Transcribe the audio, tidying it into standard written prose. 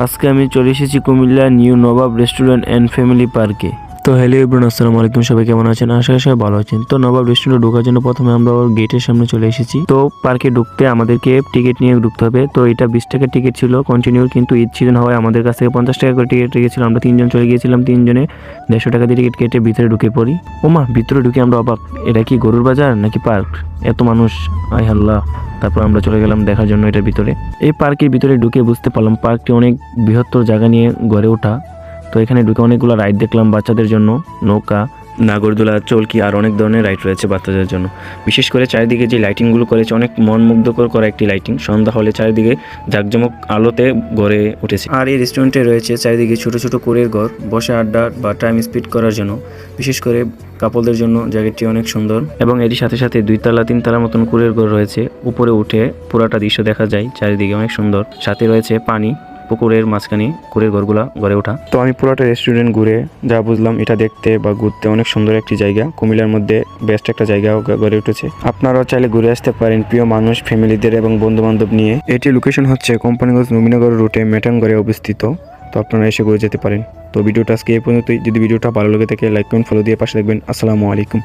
আজকে আমি চলে এসেছি Comilla new Nawab restaurant and family পার্কে। তো হ্যালো এভরিওয়ান, আসসালামু আলাইকুম। সবাই কেমন আছেন? আশা করি সবাই ভালো আছেন। তো নবাব রেস্টুরেন্টে ঢোকার জন্য প্রথমে আমরা গেটের সামনে চলে এসেছি। তো পার্কে ঢুকতে আমাদেরকে টিকিট নিয়ে ঢুকতে হবে। তো এটা 20 টাকার টিকিট ছিল কন্টিনিউ, কিন্তু ঈদ সিজন হওয়ায় আমাদের কাছ থেকে 50 টাকা করে টিকিট রেখেছিল। আমরা 3 জন চলে গিয়েছিলাম, 3 জনে 150 টাকা দিয়ে টিকিট কেটে ভিতরে ঢুকে পড়ি। ওমা, ভিতরে ঢুকে আমরা অবাক, এটা কি গরুর বাজার নাকি পার্ক? এত মানুষ, আয় আল্লাহ। তারপর আমরা চলে গেলাম দেখার জন্য এটার ভিতরে। এই পার্কের ভিতরে ঢুকে বুঝতে পারলাম পার্কটি অনেক বৃহত্তর জায়গা নিয়ে গড়ে ওঠা। তো এখানে ঢুকে অনেকগুলো রাইড দেখলাম বাচ্চাদের জন্য, নৌকা, নাগরদোলা, চলকি আর অনেক ধরনের রাইড রয়েছে বাচ্চাদের জন্য। বিশেষ করে চারিদিকে যে লাইটিংগুলো করেছে অনেক মনমুগ্ধকর করা একটি লাইটিং। সন্ধ্যা হলে চারিদিকে জাঁকজমক আলোতে গড়ে উঠেছে। আর এই রেস্টুরেন্টে রয়েছে চারিদিকে ছোট ছোট কুঁড়ের ঘর, বসে আড্ডা বা টাইম স্পেন্ড করার জন্য। বিশেষ করে কাপলদের জন্য জায়গাটি অনেক সুন্দর, এবং এর সাথে সাথে 2 তলা 3 তলা মতন কুঁড়ের ঘর রয়েছে। উপরে উঠে পুরাটা দৃশ্য দেখা যায়, চারিদিকে অনেক সুন্দর। সাথে রয়েছে পানি, পুকুরের মাঝখানে কুঁড়ের ঘরগুলা গড়ে ওঠা। তো আমি পুরোটা রেস্টুরেন্ট ঘুরে যা বুঝলাম, এটা দেখতে বা ঘুরতে অনেক সুন্দর একটি জায়গা, কুমিল্লার মধ্যে বেস্ট একটা জায়গা গড়ে উঠেছে। আপনারাও চাইলে ঘুরে আসতে পারেন প্রিয় মানুষ, ফ্যামিলিদের এবং বন্ধু বান্ধব নিয়ে। এটি লোকেশন হচ্ছে কোম্পানিগঞ্জ নবীনগর রুটে মেটানগড়ে অবস্থিত। তো আপনারা এসে ঘুরে যেতে পারেন। তো ভিডিওটা আজকে এই পর্যন্তই। যদি ভিডিওটা ভালো লেগে থাকে লাইক কমেন্ট ফলো দিয়ে পাশে থাকবেন। আসসালামু আলাইকুম।